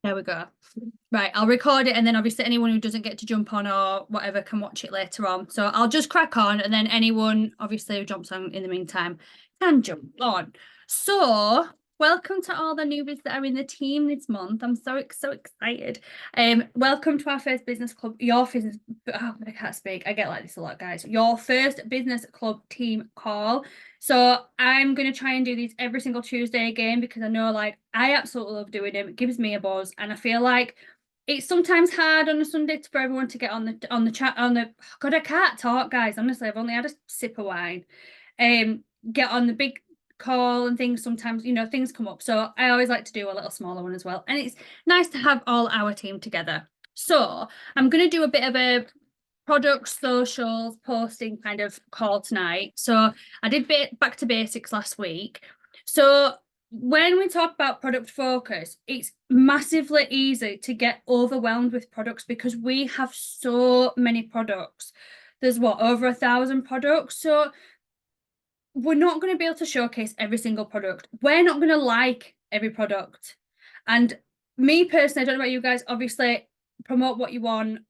There we go. Right, I'll record it and then obviously anyone who doesn't get to jump on or whatever can watch it later on. So I'll just crack on and then anyone obviously who jumps on in the meantime can jump on. So welcome to all the newbies that are in the team this month. I'm so excited. Welcome to our first business club, your business, oh, I can't speak. I get like this a lot, guys. Your first business club team call. So I'm going to try and do these every single Tuesday again because I know like I absolutely love doing them. It gives me a buzz and I feel like it's sometimes hard on a Sunday for everyone to get on the chat on the God, I can't talk, guys. Honestly, I've only had a sip of wine. Get on the big call and things. Sometimes, things come up. So I always like to do a little smaller one as well. And it's nice to have all our team together. So I'm gonna do a bit of a product socials posting kind of call tonight. So I did back to basics last week. So when we talk about product focus, it's massively easy to get overwhelmed with products because we have so many products. There's over 1,000 products. So we're not going to be able to showcase every single product. We're not going to like every product. And me personally, I don't know about you guys, obviously promote what you want.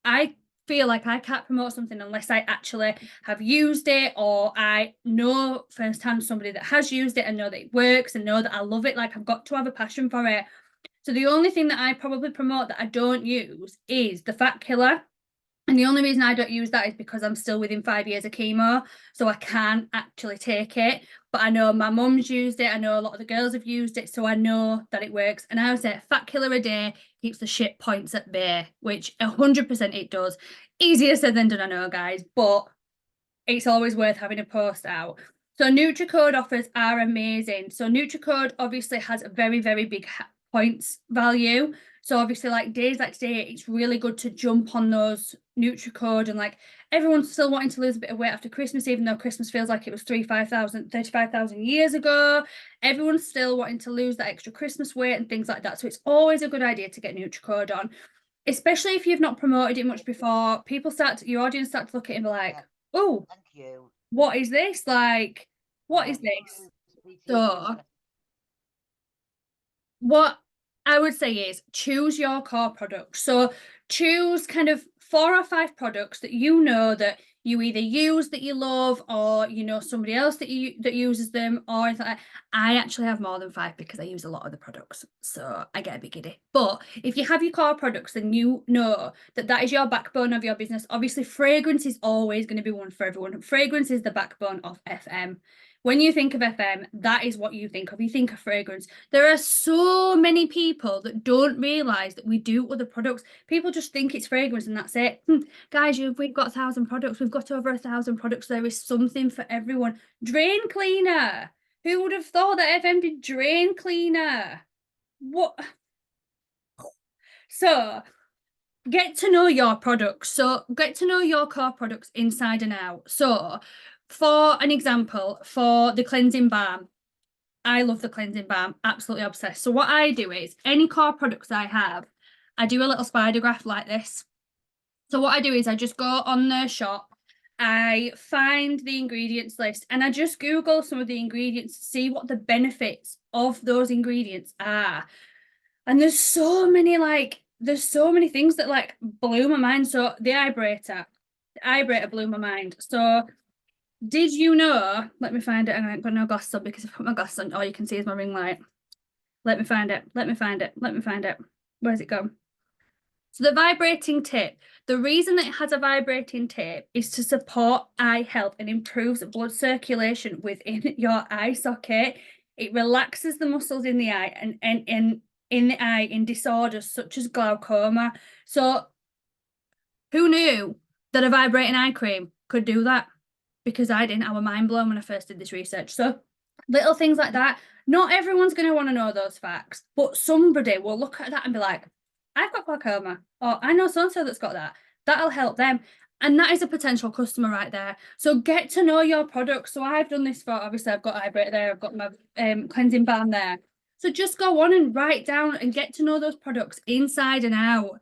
I feel like I can't promote something unless I actually have used it or I know firsthand somebody that has used it and know that it works and know that I love it. Like I've got to have a passion for it. So the only thing that I probably promote that I don't use is the Fat Killer. And the only reason I don't use that is because I'm still within 5 years of chemo, so I can't actually take it. But I know my mum's used it. I know a lot of the girls have used it, so I know that it works. And I would say Fat Killer a day keeps the shit points at bay, which 100% it does. Easier said than done, I know, guys, but it's always worth having a post out. So NutriCode offers are amazing. So NutriCode obviously has a very, very big points value. So obviously like days like today, it's really good to jump on those NutriCode and like everyone's still wanting to lose a bit of weight after Christmas, even though Christmas feels like it was 35,000 years ago. Everyone's still wanting to lose that extra Christmas weight and things like that. So it's always a good idea to get NutriCode on, especially if you've not promoted it much before. Your audience start to look at it and be like, Yeah, oh, thank you. what is this? Like, what is this? So what I would say is choose your core products. So choose kind of 4 or 5 products that you know that you either use that you love or you know somebody else that uses them or like, I actually have more than 5 because I use a lot of the products. So I get a bit giddy. But if you have your core products, then you know that that is your backbone of your business. Obviously, fragrance is always going to be one for everyone. Fragrance is the backbone of FM. When you think of FM, that is what you think of. You think of fragrance. There are so many people that don't realize that we do other products. People just think it's fragrance and that's it. Guys, we've got 1,000 products. We've got over 1,000 products. There is something for everyone. Drain cleaner. Who would have thought that FM did drain cleaner? What? So get to know your products. So get to know your core products inside and out. So for an example, for the cleansing balm, I love the cleansing balm, absolutely obsessed. So what I do is any core products I have, I do a little spider graph like this. So what I do is I just go on the shop, I find the ingredients list and I just Google some of the ingredients to see what the benefits of those ingredients are. And there's so many things that like blew my mind. So the vibrator blew my mind. So did you know? Let me find it. And I ain't got no glasses on because I put my glasses on. All you can see is my ring light. Let me find it. Let me find it. Let me find it. Where's it gone? So the vibrating tip. The reason that it has a vibrating tip is to support eye health and improves blood circulation within your eye socket. It relaxes the muscles in the eye and in the eye in disorders such as glaucoma. So who knew that a vibrating eye cream could do that? Because I didn't. I was mind blown when I first did this research. So little things like that. Not everyone's going to want to know those facts, but somebody will look at that and be like, I've got glaucoma, or I know so-and-so that's got that. That'll help them. And that is a potential customer right there. So get to know your product. So I've done this for, obviously, I've got Vibrator there, I've got my cleansing balm there. So just go on and write down and get to know those products inside and out.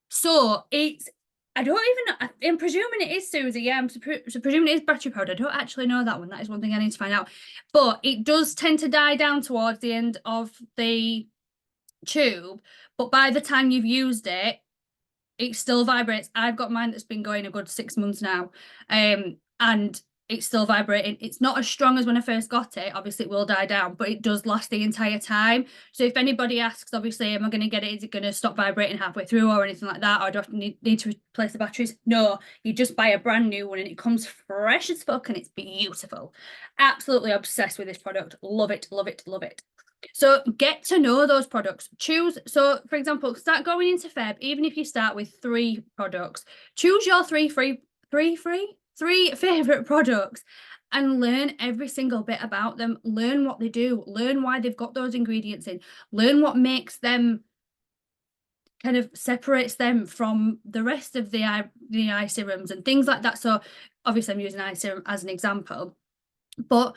So it's I don't even know. I'm presuming it is Susie. Yeah, I'm presuming it is battery powered. I don't actually know that one. That is one thing I need to find out. But it does tend to die down towards the end of the tube, but by the time you've used it, it still vibrates. I've got mine that's been going a good 6 months now. And it's still vibrating. It's not as strong as when I first got it. Obviously, it will die down, but it does last the entire time. So if anybody asks, obviously, am I going to get it? Is it going to stop vibrating halfway through or anything like that? Or do I need to replace the batteries? No, you just buy a brand new one and it comes fresh as fuck and it's beautiful. Absolutely obsessed with this product. Love it, love it, love it. So get to know those products. Choose. So, for example, start going into Feb. Even if you start with 3 products, choose your three favorite products, and learn every single bit about them. Learn what they do. Learn why they've got those ingredients in. Learn what makes them, kind of separates them from the rest of the eye serums and things like that. So, obviously, I'm using eye serum as an example, but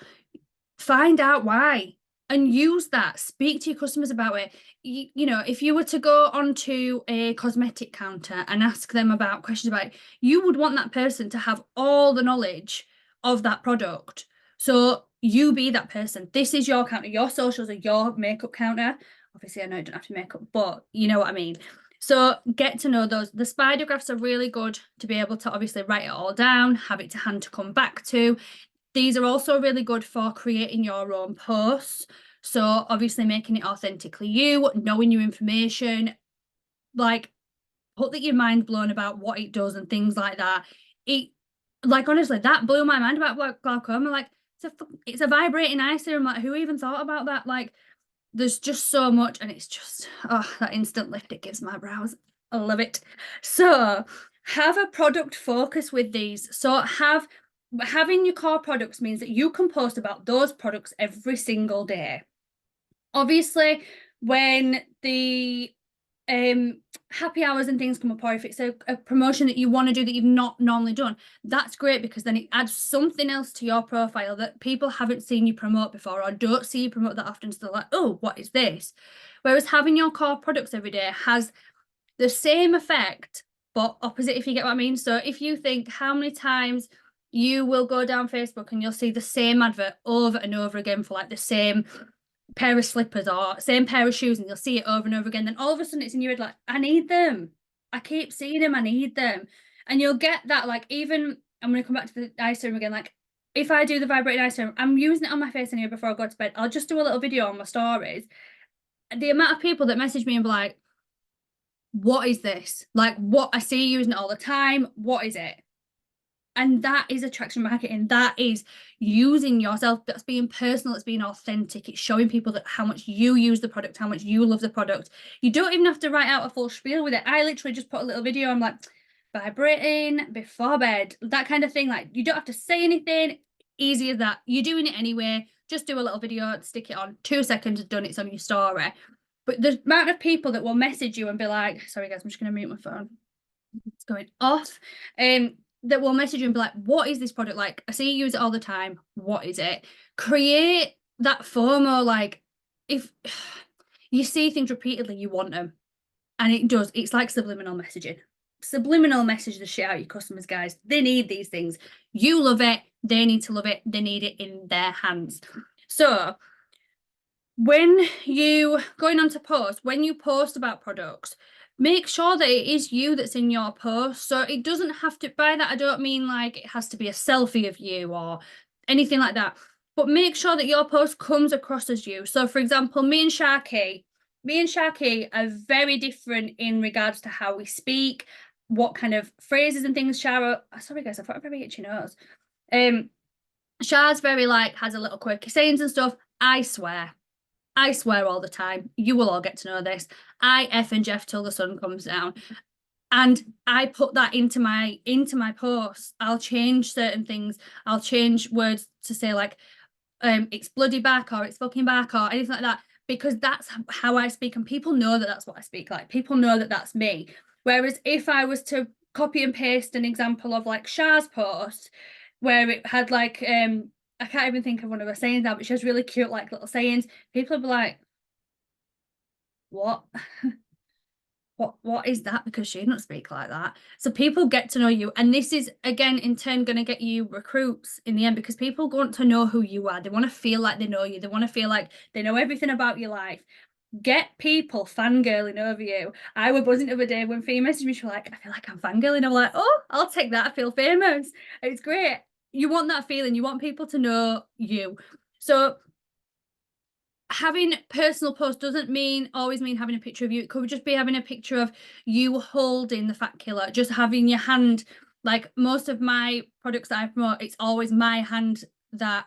find out why and use that. Speak to your customers about it. You know, if you were to go onto a cosmetic counter and ask them about questions about it, you would want that person to have all the knowledge of that product. So you be that person. This is your counter. Your socials are your makeup counter. Obviously, I know I don't have to make up, but you know what I mean. So get to know those. The spider graphs are really good to be able to obviously write it all down, have it to hand to come back to. These are also really good for creating your own posts. So obviously making it authentically you, knowing your information, like put that your mind's blown about what it does and things like that. It, like, honestly, that blew my mind about glaucoma. Like, it's a vibrating eye serum. Like, who even thought about that? Like, there's just so much, and it's just, oh, that instant lift it gives my brows. I love it. So have a product focus with these. So having your core products means that you can post about those products every single day. Obviously, when the happy hours and things come up, or if it's a promotion that you want to do that you've not normally done, that's great, because then it adds something else to your profile that people haven't seen you promote before or don't see you promote that often. So they're like, oh, what is this? Whereas having your core products every day has the same effect, but opposite, if you get what I mean. So if you think how many times you will go down Facebook and you'll see the same advert over and over again for like the same pair of slippers or same pair of shoes, and you'll see it over and over again, then all of a sudden it's in your head like, I need them. I keep seeing them, I need them. And you'll get that, like, even, I'm going to come back to the eye serum again, like if I do the vibrating eye serum, I'm using it on my face anyway before I go to bed. I'll just do a little video on my stories. The amount of people that message me and be like, what is this? Like, what, I see you using it all the time. What is it? And that is attraction marketing. That is using yourself. That's being personal. It's being authentic. It's showing people that how much you use the product, how much you love the product. You don't even have to write out a full spiel with it. I literally just put a little video. I'm like, vibrating before bed, that kind of thing. Like, you don't have to say anything. Easy as that. You're doing it anyway. Just do a little video, stick it on. 2 seconds, done. It's on your story. But the amount of people that will message you and be like, sorry guys, I'm just going to mute my phone. It's going off. That will message you and be like, what is this product? Like, I see you use it all the time. What is it? Create that FOMO. Like, if you see things repeatedly, you want them. And it does. It's like subliminal messaging. Subliminal message the shit out of your customers, guys. They need these things. You love it. They need to love it. They need it in their hands. So when you going on to post, when you post about products, make sure that it is you that's in your post. So it doesn't have to, by that I don't mean like it has to be a selfie of you or anything like that, but make sure that your post comes across as you. So for example, me and Sharky are very different in regards to how we speak, what kind of phrases and things. Shara, sorry guys, I've got a very itchy nose. Shara's very like, has a little quirky sayings and stuff. I swear all the time. You will all get to know this. I F and Jeff till the sun comes down. And I put that into my posts. I'll change certain things. I'll change words to say like, it's bloody back or it's fucking back or anything like that, because that's how I speak. And people know that that's what I speak like. People know that that's me. Whereas if I was to copy and paste an example of like Shah's post, where it had like, I can't even think of one of her sayings now, but she has really cute like little sayings. People will be like, what? What is that? Because she doesn't speak like that. So people get to know you. And this is, again, in turn, going to get you recruits in the end, because people want to know who you are. They want to feel like they know you. They want to feel like they know everything about your life. get people fangirling over you. I was buzzing the other day when Fee messaged me. She was like, I feel like I'm fangirling. I'm like, oh, I'll take that. I feel famous. It's great. You want that feeling. You want people to know you. So having personal posts doesn't always mean having a picture of you. It could just be having a picture of you holding the Fat Killer, just having your hand. Like most of my products that I promote, it's always my hand that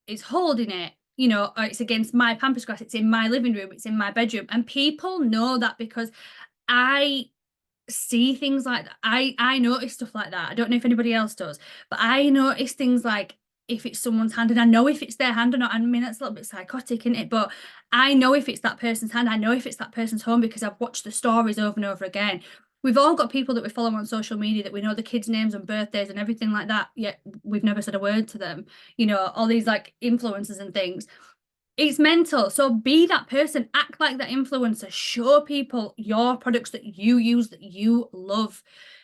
is holding it. You know, it's against my pampas grass, it's in my living room, it's in my bedroom. And people know that because I see things like that. I notice stuff like that. I don't know if anybody else does, but I notice things like if it's someone's hand, and I know if it's their hand or not. I mean, that's a little bit psychotic, isn't it? But I know if it's that person's hand. I know if it's that person's home because I've watched the stories over and over again. We've all got people that we follow on social media that we know the kids' names and birthdays and everything like that, yet we've never said a word to them. You know, all these like influencers and things. It's mental. So be that person, act like that influencer, show people your products that you use, that you love.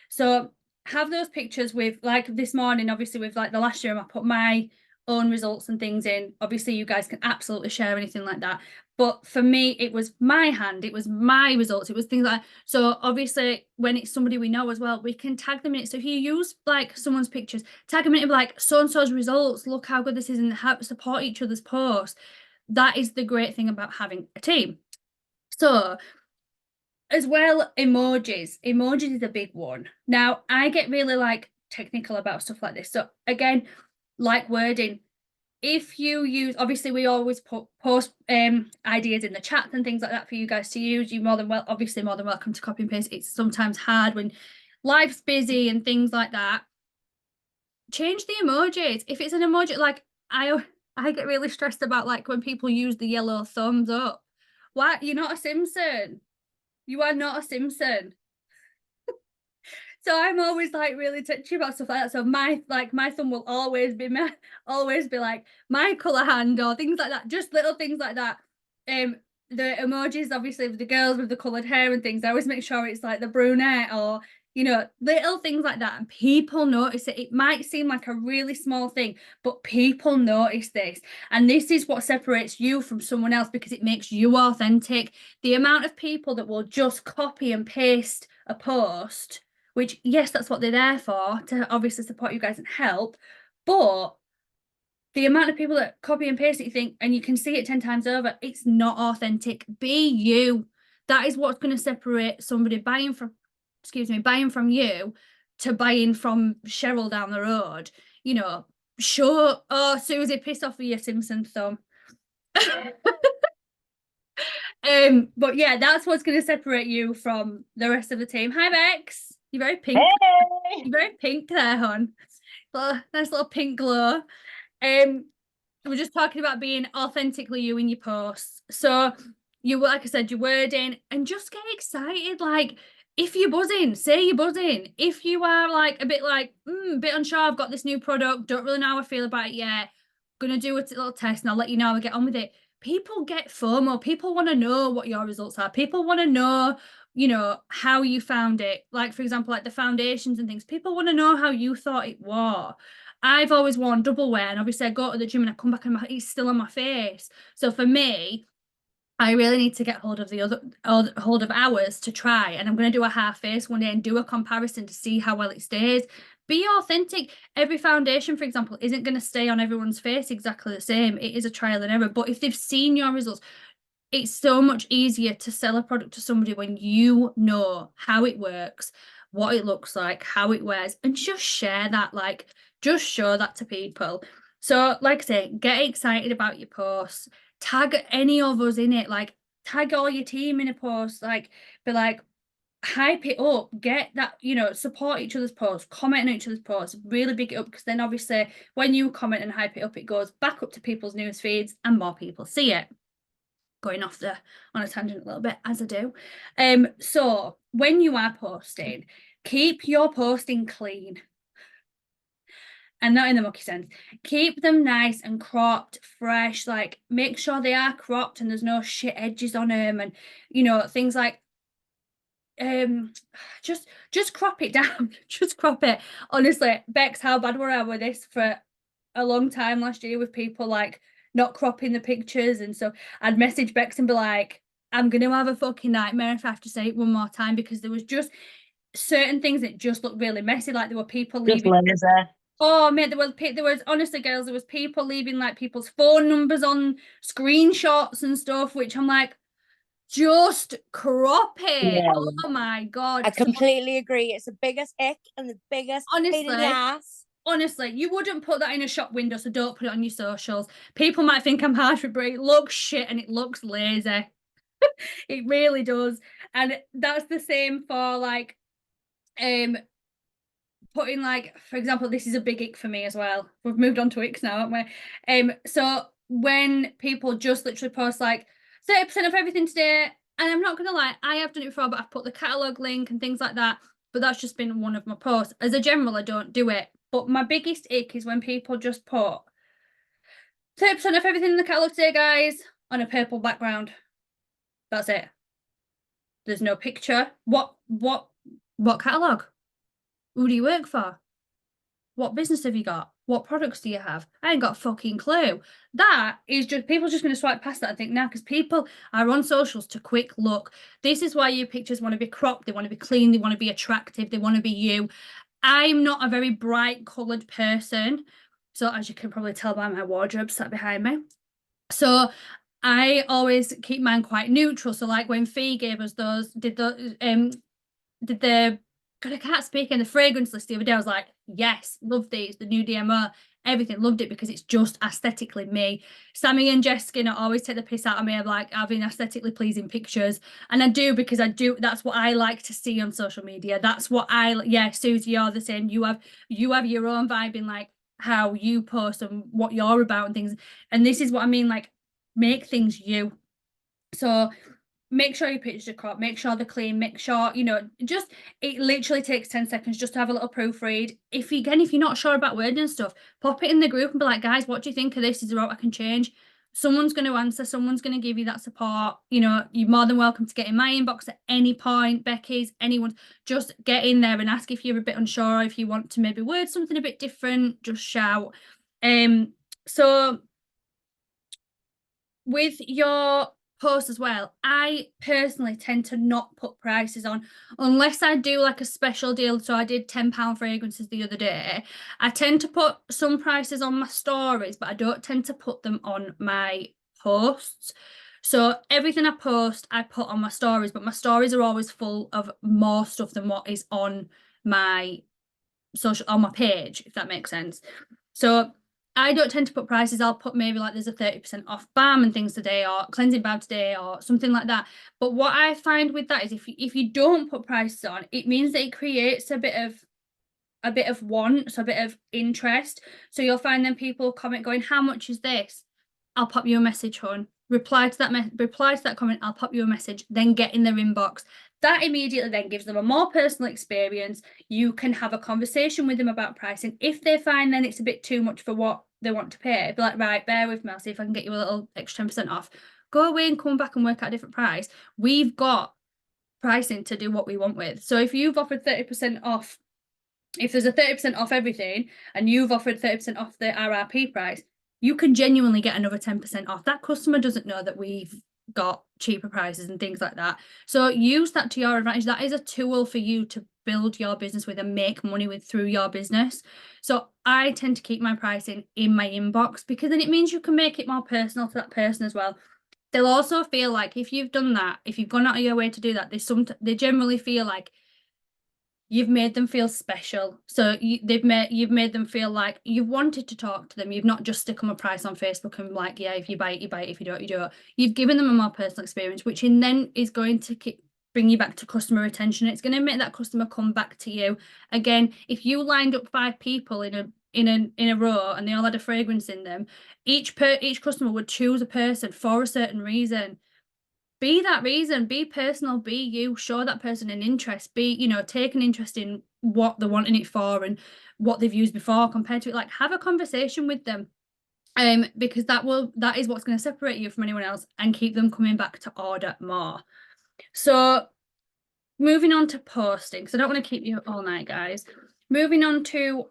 So have those pictures with, like this morning, obviously with like the last year, I put my own results and things in. Obviously, you guys can absolutely share anything like that. But for me, it was my hand, it was my results, it was things like that. So obviously, when it's somebody we know as well, we can tag them in it. So if you use like someone's pictures, tag them in it, like so and so's results, look how good this is, and help support each other's posts. That is the great thing about having a team. So as well, emojis is a big one. Now I get really like technical about stuff like this. So again, like wording, if you use, obviously we always post ideas in the chat and things like that for you guys to use. You more than welcome to copy and paste. It's sometimes hard when life's busy and things like that. Change the emojis. If it's an emoji, like I get really stressed about like when people use the yellow thumbs up. Why? You're not a Simpson. You are not a Simpson. So I'm always like really touchy about stuff like that. So my thumb will always be like my colour hand or things like that. Just little things like that. The emojis, obviously, of the girls with the coloured hair and things, I always make sure it's like the brunette or little things like that. And people notice it. It might seem like a really small thing, but people notice this. And this is what separates you from someone else because it makes you authentic. The amount of people that will just copy and paste a post, which, yes, that's what they're there for, to obviously support you guys and help. But the amount of people that copy and paste it, you think, and you can see it 10 times over, it's not authentic. Be you. That is what's going to separate somebody buying from you to buying from Cheryl down the road. You know, sure, oh, Susie, piss off with your Simpson thumb. But yeah, that's what's going to separate you from the rest of the team. Hi, Bex. You're very pink. Hey! You're very pink there, hon. Nice little pink glow. We're just talking about being authentically you in your posts. So you, like I said, your wording, and just get excited. Like if you're buzzing, say you're buzzing. If you are like a bit unsure, I've got this new product, don't really know how I feel about it yet. Gonna do a little test and I'll let you know how I get on with it. People get FOMO. People want to know what your results are. People want to know, how you found it. Like, for example, like the foundations and things. People want to know how you thought it was. I've always worn double wear, and obviously I go to the gym and I come back and it's still on my face. So for me, I really need to get hold of hours to try, and I'm going to do a half face one day and do a comparison to see how well it stays. Be authentic. Every foundation, for example, isn't going to stay on everyone's face exactly the same. It is a trial and error. But if they've seen your results, it's so much easier to sell a product to somebody when you know how it works, what it looks like, how it wears, and just share that. Like, just show that to people. So, like I say, get excited about your posts. Tag any of us in it. Like, tag all your team in a post. Like, be like, hype it up. Get that, support each other's posts, comment on each other's posts, really big it up. Because then, obviously, when you comment and hype it up, it goes back up to people's news feeds and more people see it. Going off on a tangent a little bit, as I do. So when you are posting, keep your posting clean and not in the mucky sense. Keep them nice and cropped, fresh. Like, make sure they are cropped and there's no shit edges on them, and things like just crop it down. Just crop it. Honestly, Bex, how bad were I with this for a long time last year with people like not cropping the pictures? And so I'd message Bex and be like, I'm going to have a fucking nightmare if I have to say it one more time, because there was just certain things that just looked really messy. Like there were people Just leaving. laser. Oh, mate, there was honestly, girls, there was people leaving like people's phone numbers on screenshots and stuff, which I'm like, just crop it. Yeah. Oh my God. I So completely agree. It's the biggest ick and the biggest pain in the honestly, ass. honestly, you wouldn't put that in a shop window, so don't put it on your socials. People might think I'm harsh with it. It looks shit and it looks lazy. It really does. And that's the same for like putting, like, for example, this is a big ick for me as well. We've moved on to icks now, haven't we? So when people just literally post like 30% of everything today, and I'm not gonna lie, I have done it before, but I've put the catalogue link and things like that. But that's just been one of my posts. As a general, I don't do it. But my biggest ick is when people just put 30% of everything in the catalogue today, guys, on a purple background. That's it. There's no picture. What catalogue? Who do you work for? What business have you got? What products do you have? I ain't got a fucking clue. That is just, people just going to swipe past that, I think, now, because people are on socials to quick look. This is why your pictures want to be cropped, they want to be clean, they want to be attractive, they want to be you. I'm not a very bright coloured person. So as you can probably tell by my wardrobe sat behind me. So I always keep mine quite neutral. So like when Fee gave us those, did the God, I can't speak in the fragrance list the other day. I was like, yes, love these, the new DMO, everything, loved it because it's just aesthetically me. Sammy and Jessica always take the piss out of me of like having aesthetically pleasing pictures. And I do, because I do, that's what I like to see on social media. That's what yeah, Susie, you're the same. You have your own vibe in like how you post and what you're about and things. And this is what I mean, like, make things you. So make sure your pictures are cropped, make sure they're clean, make sure, just, it literally takes 10 seconds just to have a little proofread. If you're not sure about wording and stuff, pop it in the group and be like, guys, what do you think of this? Is there what I can change? Someone's going to answer, someone's going to give you that support. You're more than welcome to get in my inbox at any point, Becky's, anyone. Just get in there and ask if you're a bit unsure, if you want to maybe word something a bit different, just shout. So with your post as well, I personally tend to not put prices on unless I do like a special deal. So I did £10 fragrances the other day. I tend to put some prices on my stories, but I don't tend to put them on my posts. So everything I post, I put on my stories, but my stories are always full of more stuff than what is on my on my page, if that makes sense. So I don't tend to put prices. I'll put maybe like there's a 30% off balm and things today, or cleansing balm today, or something like that. But what I find with that is if you don't put prices on, it means that it creates a bit of want, so a bit of interest. So you'll find then people comment going, how much is this? I'll pop you a message, hon. Reply to that comment, I'll pop you a message, then get in their inbox. That immediately then gives them a more personal experience. You can have a conversation with them about pricing. If they find then it's a bit too much for what they want to pay, be like, right, bear with me, I'll see if I can get you a little extra 10% off. Go away and come back and work out a different price. We've got pricing to do what we want with. So if you've offered 30% off, if there's a 30% off everything and you've offered 30% off the RRP price, you can genuinely get another 10% off. That customer doesn't know that we've got cheaper prices and things like that. So use that to your advantage. That is a tool for you to build your business with and make money with through your business. So I tend to keep my pricing in my inbox, because then it means you can make it more personal to that person as well. They'll also feel like if you've done that, if you've gone out of your way to do that, they generally feel like you've made them feel special. So you've made them feel like you've wanted to talk to them. You've not just stick them a price on Facebook and like, yeah, if you buy it, you buy it. If you don't, you don't. You've given them a more personal experience, which then is going to bring you back to customer retention. It's going to make that customer come back to you again. If you lined up 5 people in a row and they all had a fragrance in them, each customer would choose a person for a certain reason. Be that reason, be personal, be you, show that person an interest, take an interest in what they're wanting it for and what they've used before compared to it. Like, have a conversation with them. Because that is what's going to separate you from anyone else and keep them coming back to order more. So moving on to posting, because I don't want to keep you all night, guys. Moving on to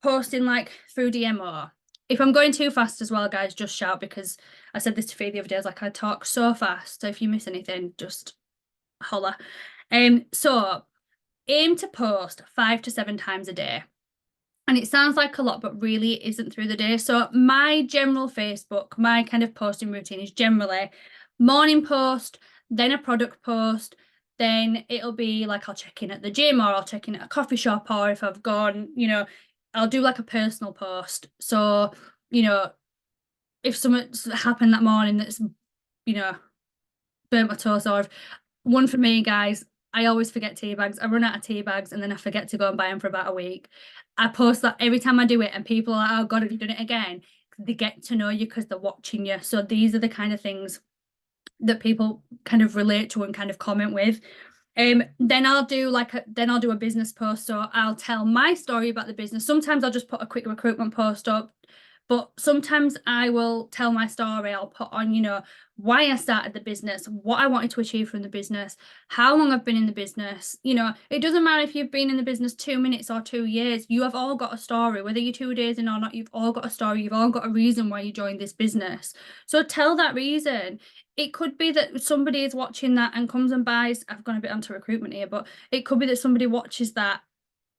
posting like through DMO. if I'm going too fast as well, guys, just shout, because I said this to Faye the other day. I was like, I talk so fast. So if you miss anything, just holler. So aim to post 5 to 7 times a day. And it sounds like a lot, but really it isn't through the day. So my general Facebook, my kind of posting routine is generally morning post, then a product post, then it'll be like I'll check in at the gym, or I'll check in at a coffee shop, or if I've gone, I'll do like a personal post. So, if something's happened that morning that's, burnt my toast, or one for me, guys, I always forget tea bags. I run out of tea bags and then I forget to go and buy them for about a week. I post that every time I do it, and people are like, oh God, have you done it again? They get to know you because they're watching you. So these are the kind of things that people kind of relate to and kind of comment with. Then I'll do a business post. So I'll tell my story about the business. Sometimes I'll just put a quick recruitment post up, but sometimes I will tell my story. I'll put on, why I started the business, what I wanted to achieve from the business, how long I've been in the business. It doesn't matter if you've been in the business 2 minutes or 2 years. You have all got a story, whether you're 2 days in or not. You've all got a story. You've all got a reason why you joined this business. So tell that reason. It could be that somebody is watching that and comes and buys. I've gone a bit onto recruitment here, but it could be that somebody watches that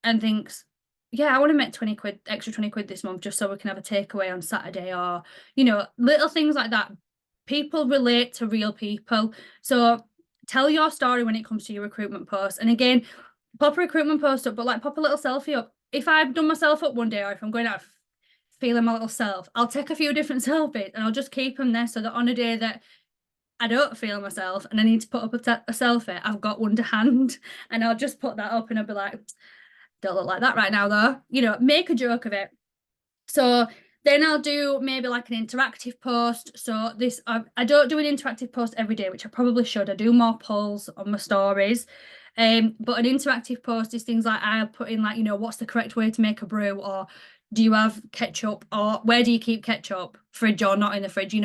and thinks, yeah, I want to make 20 quid, extra 20 quid this month, just so we can have a takeaway on Saturday, or, little things like that. People relate to real people. So tell your story when it comes to your recruitment post. And again, pop a recruitment post up, but like pop a little selfie up. If I've done myself up one day, or if I'm going out feeling my little self, I'll take a few different selfies and I'll just keep them there, so that on a day that I don't feel myself and I need to put up a selfie, I've got one to hand, and I'll just put that up and I'll be like, don't look like that right now though. Make a joke of it. So then I'll do maybe like an interactive post. So this, I don't do an interactive post every day, which I probably should. I do more polls on my stories. But an interactive post is things like I'll put in like, what's the correct way to make a brew, or do you have ketchup, or where do you keep ketchup, fridge or not in the fridge?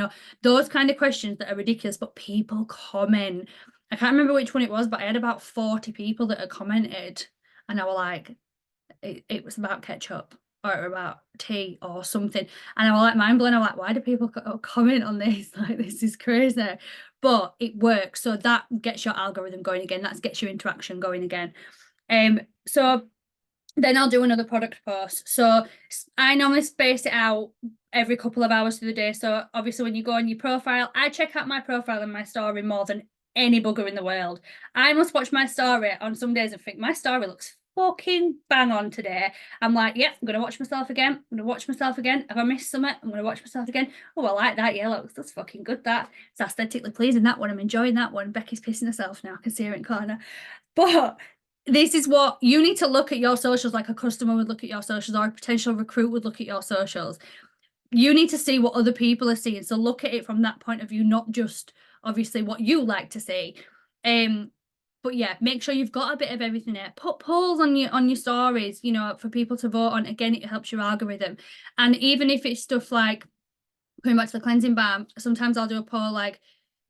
Those kind of questions that are ridiculous, but people comment. I can't remember which one it was, but I had about 40 people that had commented, and I was like, it was about ketchup or about tea or something, and I was like mind blown. I'm like, why do people comment on this? Like, this is crazy. But it works, so that gets your algorithm going again, that gets your interaction going again. So then I'll do another product post. So I normally space it out every couple of hours through the day. So obviously when you go on your profile, I check out my profile and my story more than any bugger in the world. I must watch my story on some days and think my story looks fucking bang on today. I'm like, yep, I'm gonna watch myself again. I'm gonna watch myself again. If I missed something, I'm gonna watch myself again. Oh, I like that. Yeah, look, that's fucking good. It's aesthetically pleasing, that one. I'm enjoying that one. Becky's pissing herself now. I can see her in corner. But this is what you need to look at your socials like a customer would look at your socials, or a potential recruit would look at your socials. You need to see what other people are seeing. So look at it from that point of view, not just obviously what you like to see. But yeah, make sure you've got a bit of everything there. Put polls on your stories, for people to vote on. Again, it helps your algorithm. And even if it's stuff like going back to the cleansing balm, sometimes I'll do a poll like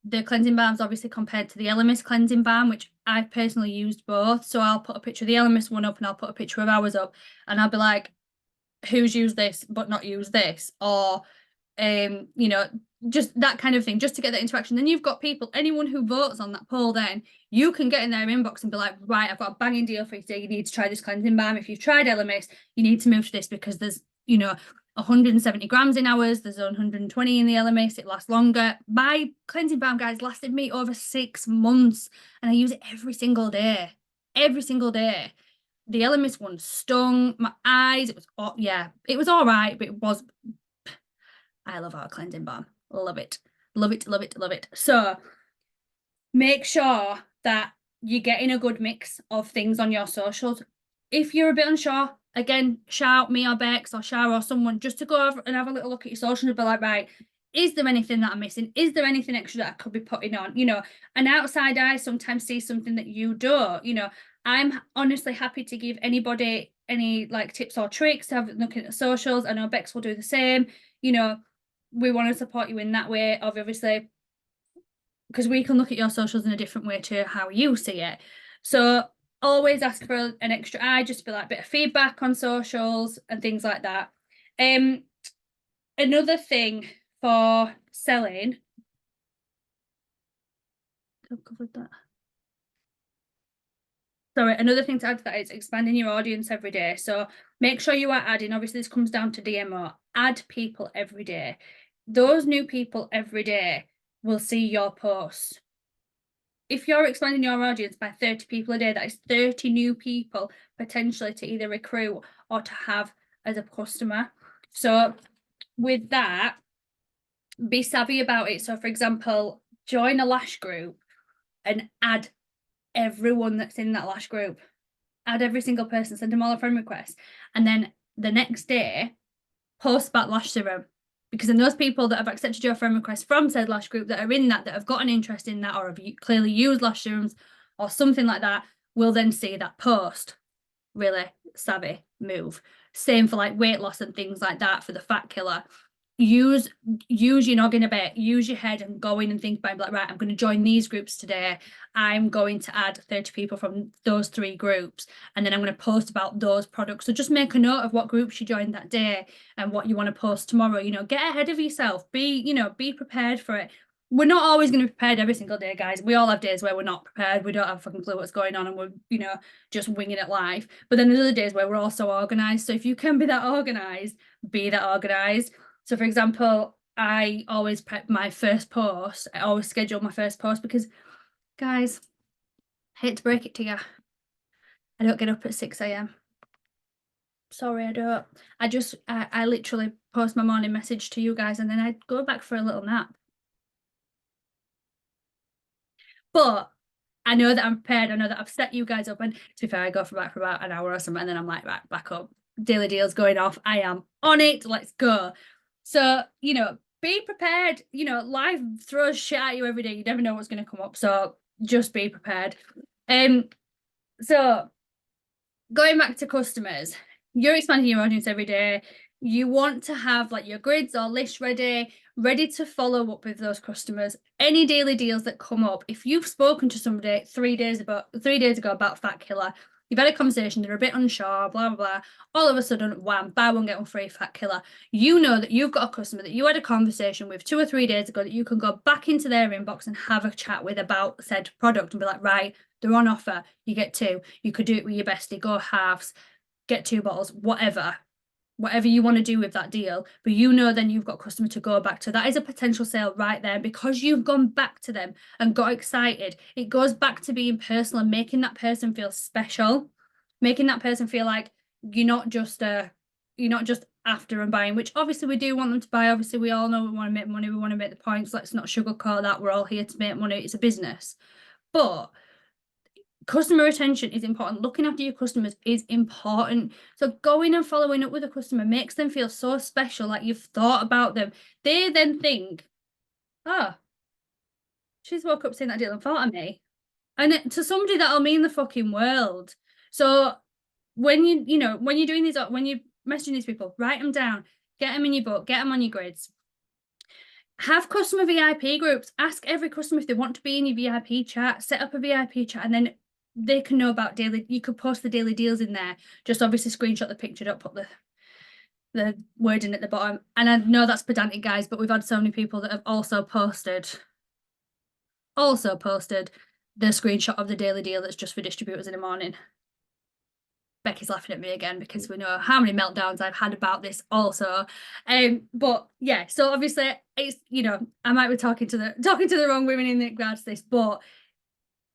the cleansing balms obviously compared to the Elemis cleansing balm, which I've personally used both. So I'll put a picture of the Elemis one up and I'll put a picture of ours up, and I'll be like, who's used this but not used this, or just that kind of thing, just to get that interaction. Then you've got people, anyone who votes on that poll, then you can get in their inbox and be like, right, I've got a banging deal for you today. You need to try this cleansing balm. If you've tried Elemis, you need to move to this, because there's 170 grams in ours, there's 120 in the Elemis, it lasts longer. My cleansing balm, guys, lasted me over 6 months, and I use it every single day. The Elemis one stung my eyes. It was all right, but I love our cleansing balm. Love it. So make sure that you're getting a good mix of things on your socials. If you're a bit unsure, again, shout me or Bex or Shara or someone, just to go over and have a little look at your socials and be like, right, is there anything that I'm missing? Is there anything extra that I could be putting on? An outside eye sometimes sees something that you don't. I'm honestly happy to give anybody any like tips or tricks to have a look at the socials. I know Bex will do the same. We want to support you in that way, obviously, because we can look at your socials in a different way to how you see it. So always ask for an extra eye, just to be like a bit of feedback on socials and things like that. another thing for selling, I've covered that. Sorry, another thing to add to that is expanding your audience every day. So make sure you are adding, obviously this comes down to DMO, add people every day. Those new people every day will see your posts. If you're expanding your audience by 30 people a day, that is 30 new people potentially to either recruit or to have as a customer. So with that, be savvy about it. So for example, join a Lash group and add everyone that's in that Lash group. Add every single person, send them all a friend request. And then the next day, post about Lash Serum. Because then those people that have accepted your friend request from said Lash group that are in that have got an interest in that or have clearly used Lash Serums or something like that, will then see that post. Really savvy move. Same for like weight loss and things like that for the fat killer. Use your noggin a bit, use your head and go in and think about it, like, right, I'm going to join these groups today. I'm going to add 30 people from those 3 groups and then I'm going to post about those products. So just make a note of what groups you joined that day and what you want to post tomorrow. You know, get ahead of yourself, be prepared for it. We're not always going to be prepared every single day, guys. We all have days where we're not prepared, we don't have a fucking clue what's going on and we're just winging it live. But then there's other days where we're also organized. So if you can be that organized, be that organized. So for example, I always prep my first post. I always schedule my first post because, guys, I hate to break it to you, I don't get up at 6 a.m. Sorry, I don't. I literally post my morning message to you guys and then I go back for a little nap. But I know that I'm prepared. I know that I've set you guys up. And to be fair, I go for about an hour or something and then I'm like, right, back up. Daily deals going off. I am on it. Let's go. So, be prepared. Life throws shit at you every day. You never know what's going to come up. So just be prepared. So going back to customers, you're expanding your audience every day. You want to have like your grids or lists ready to follow up with those customers. Any daily deals that come up. If you've spoken to somebody 3 days ago about Fat Killer, you've had a conversation, they're a bit unsure, blah, blah, blah. All of a sudden, wham, buy one, get one free, Fat Killer. You know that you've got a customer that you had a conversation with 2 or 3 days ago that you can go back into their inbox and have a chat with about said product and be like, right, they're on offer. You get 2. You could do it with your bestie, go halves, get 2 bottles, whatever you want to do with that deal. But then you've got customer to go back to. That is a potential sale right there because you've gone back to them and got excited. It goes back to being personal and making that person feel special, making that person feel like you're not just after and buying, which obviously we do want them to buy. Obviously we all know we want to make money, we want to make the points. Let's not sugarcoat that. We're all here to make money. It's a business. But customer retention is important. Looking after your customers is important. So going and following up with a customer makes them feel so special, like you've thought about them. They then think, oh, she's woke up saying that deal and thought of me. And to somebody that'll mean the fucking world. So when when you're doing these, when you're messaging these people, write them down, get them in your book, get them on your grids. Have customer VIP groups. Ask every customer if they want to be in your VIP chat. Set up a VIP chat and then they can know about you could post the daily deals in there. Just obviously screenshot the picture, don't put the wording at the bottom. And I know that's pedantic, guys, but we've had so many people that have also posted the screenshot of the daily deal that's just for distributors in the morning. Becky's laughing at me again because we know how many meltdowns I've had about this also. But yeah, so obviously it's, I might be talking to the wrong women in regards to this, but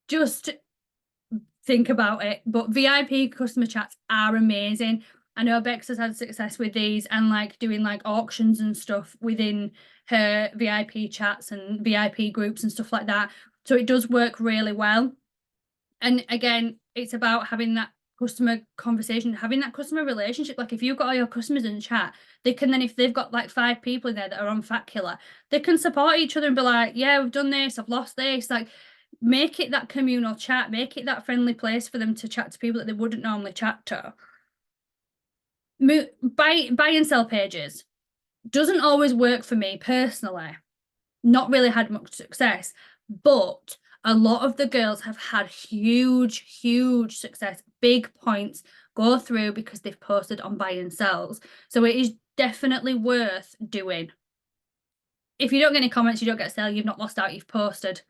just think about it. But VIP customer chats are amazing. I know Bex has had success with these and like doing like auctions and stuff within her VIP chats and VIP groups and stuff like that. So it does work really well. And again, it's about having that customer conversation, having that customer relationship. Like if you've got all your customers in chat, they can then, if they've got like 5 people in there that are on Fat Killer, they can support each other and be like, yeah, we've done this, I've lost this. Like make it that communal chat, make it that friendly place for them to chat to people that they wouldn't normally chat to. Buy and sell pages doesn't always work for me personally. Not really had much success, but a lot of the girls have had huge success, big points go through because they've posted on buy and sells. So it is definitely worth doing. If you don't get any comments, you don't get a sale, you've not lost out, you've posted.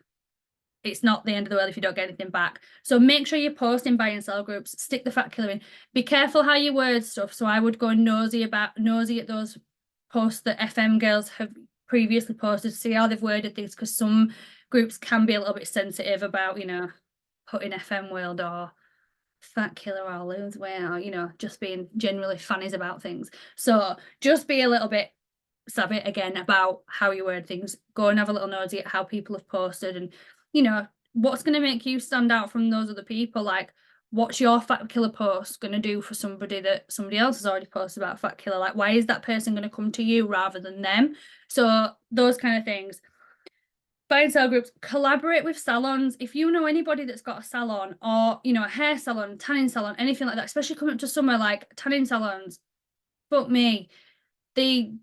It's not the end of the world if you don't get anything back. So make sure you're posting buy and sell groups, stick the Fat Killer in. Be careful how you word stuff. So I would go nosy at those posts that FM girls have previously posted to see how they've worded things, because some groups can be a little bit sensitive about, putting FM world or Fat Killer or lose weight, or, just being generally funnies about things. So just be a little bit savvy again about how you word things. Go and have a little nosy at how people have posted, and what's going to make you stand out from those other people. Like, what's your Fat Killer post going to do for somebody that somebody else has already posted about Fat Killer? Like, why is that person going to come to you rather than them? So those kind of things. Buy and sell groups, collaborate with salons. If you know anybody that's got a salon or, a hair salon, tanning salon, anything like that, especially coming up to summer, like tanning salons, fuck me. The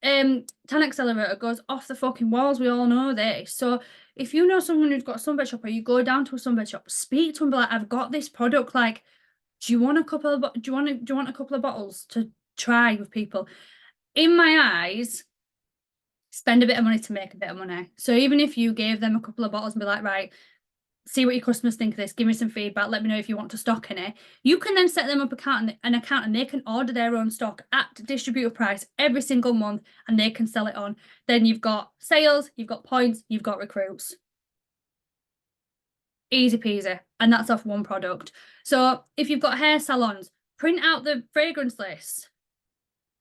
Tan Accelerator goes off the fucking walls. We all know this. So if you know someone who's got a sunbed shop, or you go down to a sunbed shop, speak to them, be like, I've got this product. Like, do you want a couple of bottles to try with people? In my eyes, spend a bit of money to make a bit of money. So even if you gave them a couple of bottles and be like, right, see what your customers think of this, give me some feedback, let me know if you want to stock in it. You can then set them up an account and they can order their own stock at distributor price every single month, and they can sell it on. Then you've got sales, you've got points, you've got recruits. Easy peasy. And that's off one product. So if you've got hair salons, print out the fragrance list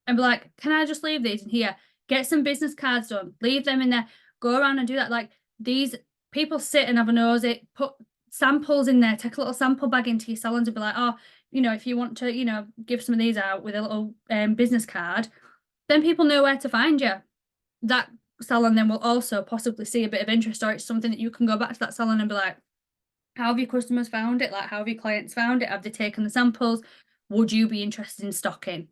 and be like, can I just leave these in here? Get some business cards done, leave them in there, go around and do that. Like, these people sit and have a nosy, put samples in there, take a little sample bag into your salons and be like, oh, if you want to, give some of these out with a little business card, then people know where to find you. That salon then will also possibly see a bit of interest, or it's something that you can go back to that salon and be like, how have your customers found it? Like, how have your clients found it? Have they taken the samples? Would you be interested in stocking?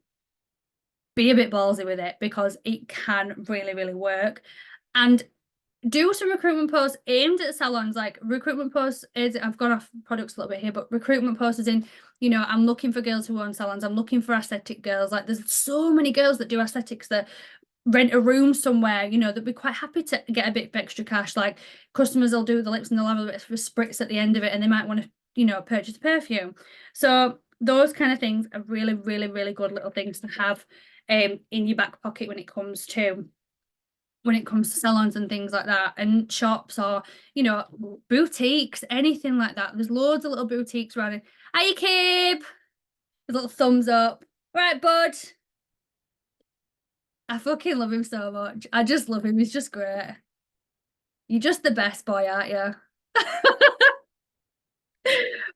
Be a bit ballsy with it, because it can really, really work. And do some recruitment posts aimed at salons. Like, recruitment posts is, I've gone off products a little bit here, but recruitment posts is in, I'm looking for girls who own salons. I'm looking for aesthetic girls. Like, there's so many girls that do aesthetics that rent a room somewhere, that'd be quite happy to get a bit of extra cash. Like, customers will do the lips and they'll have a bit of a spritz at the end of it, and they might want to, purchase perfume. So those kind of things are really, really, really good little things to have in your back pocket when it comes to salons and things like that, and shops, or boutiques, anything like that. There's loads of little boutiques around it. Hiya, Kib. A little thumbs up. Right, bud. I fucking love him so much. I just love him. He's just great. You're just the best boy, aren't you?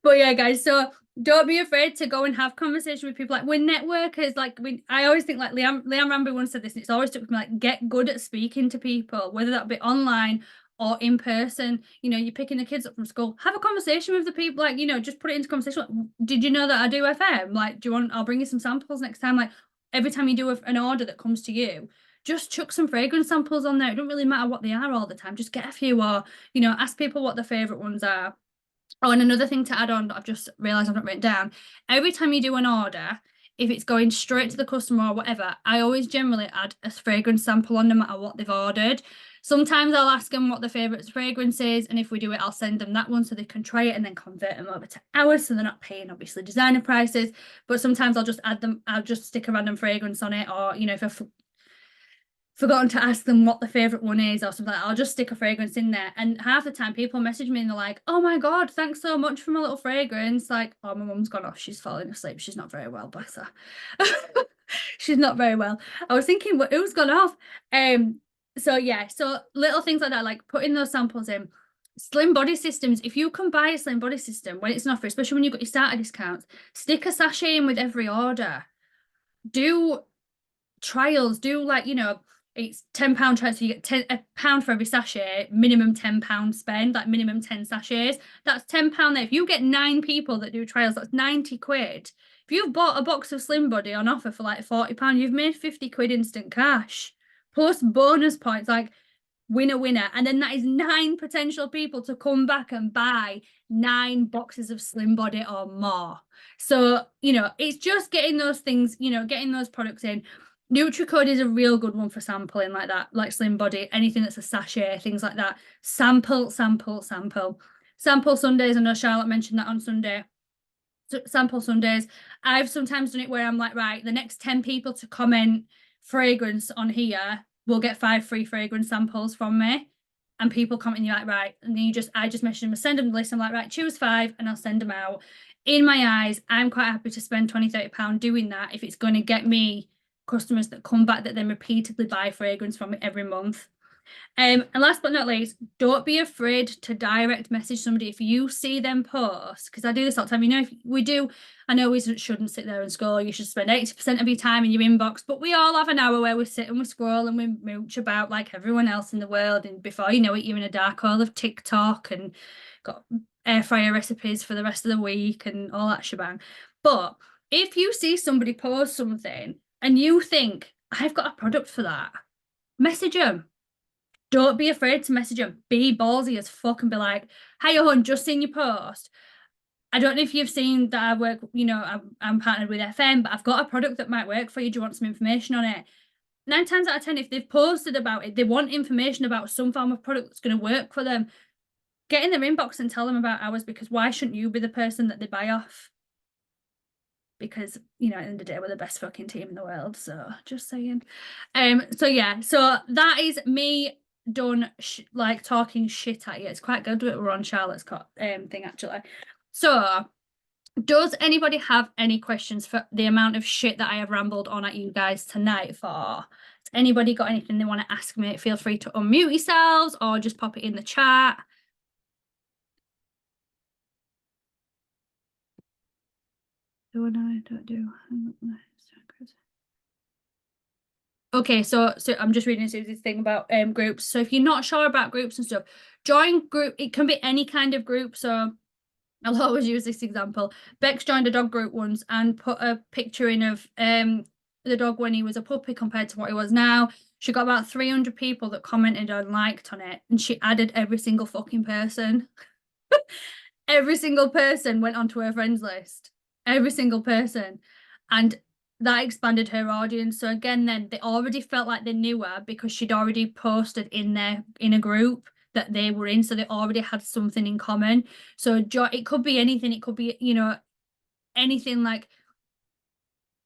But yeah, guys, so don't be afraid to go and have conversation with people. Like, we're networkers. Like, I always think, like, Leanne Rambo once said this, and it's always took me, like, get good at speaking to people, whether that be online or in person. You're picking the kids up from school, have a conversation with the people. Like, just put it into conversation. Like, did you know that I do FM? Like, I'll bring you some samples next time. Like, every time you do an order that comes to you, just chuck some fragrance samples on there. It don't really matter what they are all the time. Just get a few, or ask people what their favorite ones are. Oh, and another thing to add on that I've just realised I've not written down, every time you do an order, if it's going straight to the customer or whatever, I always generally add a fragrance sample on, no matter what they've ordered. Sometimes I'll ask them what their favourite fragrance is, and if we do it, I'll send them that one so they can try it and then convert them over to ours, so they're not paying, obviously, designer prices. But sometimes I'll just stick a random fragrance on it, or, if I've forgotten to ask them what the favorite one is or something, I'll just stick a fragrance in there. And half the time people message me and they're like, oh my god, thanks so much for my little fragrance. Like, oh, my mum's gone off, she's falling asleep, she's not very well, bless her. She's not very well. I was thinking, who's gone off? So yeah, so little things like that, like putting those samples in. Slim Body Systems, if you can buy a Slim Body System when it's an offer, especially when you've got your starter discounts, stick a sachet in with every order. Do trials, do, like, it's £10 trial, so you get a pound for every sachet, minimum £10 spend, like minimum 10 sachets. That's £10 there. If you get 9 people that do trials, that's 90 quid. If you've bought a box of Slim Body on offer for like £40, you've made 50 quid instant cash, plus bonus points. Like, winner. And then that is 9 potential people to come back and buy 9 boxes of Slim Body or more. So, it's just getting those things, getting those products in. Nutricode is a real good one for sampling like that, like Slim Body, anything that's a sachet, things like that. Sample, sample, sample. Sample Sundays. I know Charlotte mentioned that on Sunday. Sample Sundays. I've sometimes done it where I'm like, right, the next 10 people to comment fragrance on here will get 5 free fragrance samples from me. And people comment, and you're like, right. And then I just message them, send them the list. I'm like, right, choose 5 and I'll send them out. In my eyes, I'm quite happy to spend 20, 30 pounds doing that if it's going to get me customers that come back that then repeatedly buy fragrance from me every month. And last but not least, don't be afraid to direct message somebody if you see them post, because I do this all the time. You know, if we do, I know we shouldn't sit there and scroll. You should spend 80% of your time in your inbox, but we all have an hour where we sit and we scroll and we mooch about like everyone else in the world. And before you know it, you're in a dark hole of TikTok and got air fryer recipes for the rest of the week and all that shebang. But if you see somebody post something and you think, I've got a product for that, message them. Don't be afraid to message them. Be ballsy as fuck and be like, "Hi, hon, just seen your post. I don't know if you've seen that I work, you know, I'm partnered with FM, but I've got a product that might work for you. Do you want some information on it?" 9 times out of 10, if they've posted about it, they want information about some form of product that's going to work for them. Get in their inbox and tell them about ours, because why shouldn't you be the person that they buy off? Because, you know, at the end of the day, we're the best fucking team in the world. So just saying. So yeah, so that is me done like talking shit at you. It's quite good that we're on Charlotte's thing actually. So does anybody have any questions for the amount of shit that I have rambled on at you guys tonight for? Has anybody got anything they want to ask me? Feel free to unmute yourselves or just pop it in the chat. Do I don't do. Okay, so I'm just reading Susie's thing about groups. So if you're not sure about groups and stuff, join group. It can be any kind of group. So I'll always use this example. Bex joined a dog group once and put a picture in of the dog when he was a puppy compared to what he was now. She got about 300 people that commented and liked on it, and she added every single fucking person. Every single person went onto her friends list. Every single person. And that expanded her audience. So again, then they already felt like they knew her because she'd already posted in a group that they were in. So they already had something in common. So it could be anything. It could be, you know, anything. Like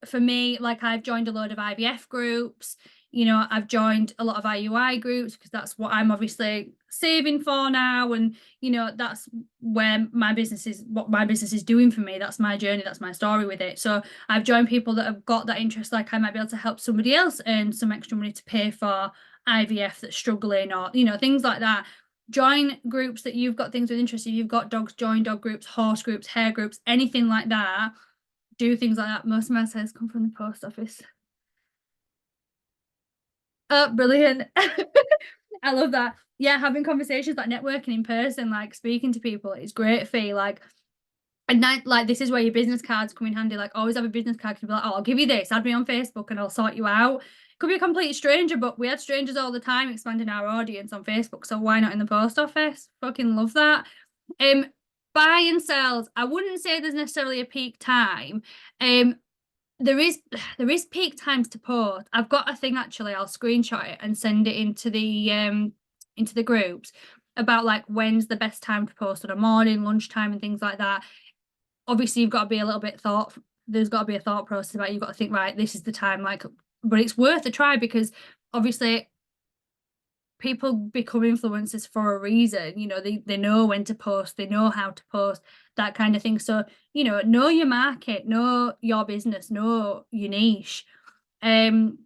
for me, like I've joined a load of IVF groups. You know, I've joined a lot of IUI groups because that's what I'm obviously saving for now. And, you know, that's where my business is, what my business is doing for me. That's my journey. That's my story with it. So I've joined people that have got that interest. Like I might be able to help somebody else earn some extra money to pay for IVF that's struggling, or, you know, things like that. Join groups that you've got things with interest. If you've got dogs, join dog groups, horse groups, hair groups, anything like that. Do things like that. Most of my sales come from the post office. Oh, brilliant. I love that. Yeah, having conversations, like networking in person, like speaking to people, it's great for you. Like, and like this is where your business cards come in handy. Like, always have a business card. You be like, oh, I'll give you this. Add me on Facebook, and I'll sort you out. Could be a complete stranger, but we had strangers all the time expanding our audience on Facebook. So why not in the post office? Fucking love that. Buy and sells. I wouldn't say there's necessarily a peak time. There is peak times to post. I've got a thing actually. I'll screenshot it and send it into the groups about like when's the best time to post on a morning, lunchtime, and things like that. Obviously, you've got to be a little bit there's got to be a thought process about it. You've got to think, right, this is the time, like, but it's worth a try because obviously people become influencers for a reason. You know, they know when to post, they know how to post, that kind of thing. So, you know your market, know your business, know your niche. Anything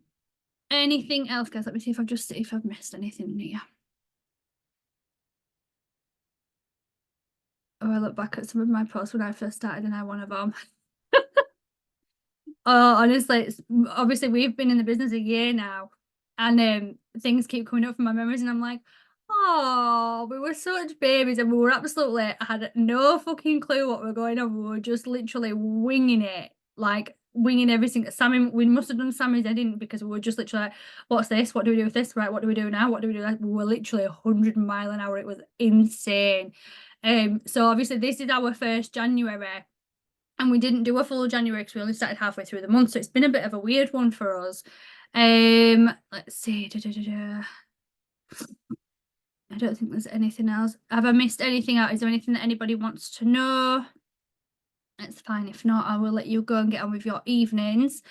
else, guys? Let me see if I've missed anything here. Oh, I look back at some of my posts when I first started and I one of them. Oh, honestly, it's obviously we've been in the business a year now, and things keep coming up from my memories, and I'm like, oh, we were such babies, and we were absolutely, I had no fucking clue what were going on. We were just literally winging it, like winging everything. Sammy, we must have done Sammy's editing because we were just literally like, what's this? What do we do with this? Right, what do we do now? What do we do? Like, we were literally 100 mile an hour. It was insane. So obviously this is our first January. And we didn't do a full January because we only started halfway through the month. So it's been a bit of a weird one for us. Let's see. I don't think there's anything else. Have I missed anything out? Is there anything that anybody wants to know? It's fine. If not, I will let you go and get on with your evenings.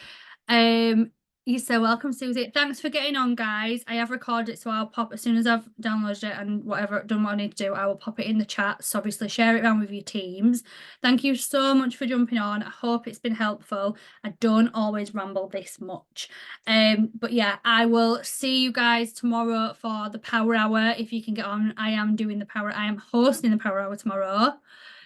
You're so welcome, Susie. Thanks for getting on, guys. I have recorded it, so I'll pop as soon as I've downloaded it and whatever done what I need to do, I will pop it in the chat. So obviously share it around with your teams. Thank you so much for jumping on. I hope it's been helpful. I don't always ramble this much. But yeah, I will see you guys tomorrow for the Power Hour. If you can get on, I am hosting the Power Hour tomorrow.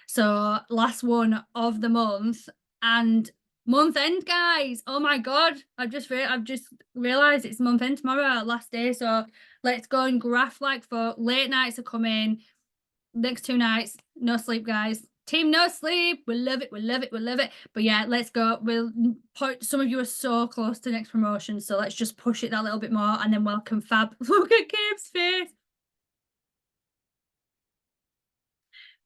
So last one of the month and month end, guys. Oh my god, I've just realized it's month end tomorrow, last day. So let's go and graph like for late nights are coming. Next 2 nights, no sleep, guys. Team no sleep. We love it. We love it. We love it. But yeah, let's go. We'll put some of you are so close to next promotion. So let's just push it that little bit more and then welcome Fab. Look at Cave's face.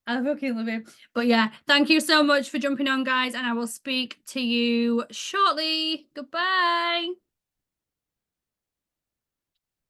I fucking love it. But yeah, thank you so much for jumping on, guys, and I will speak to you shortly. Goodbye.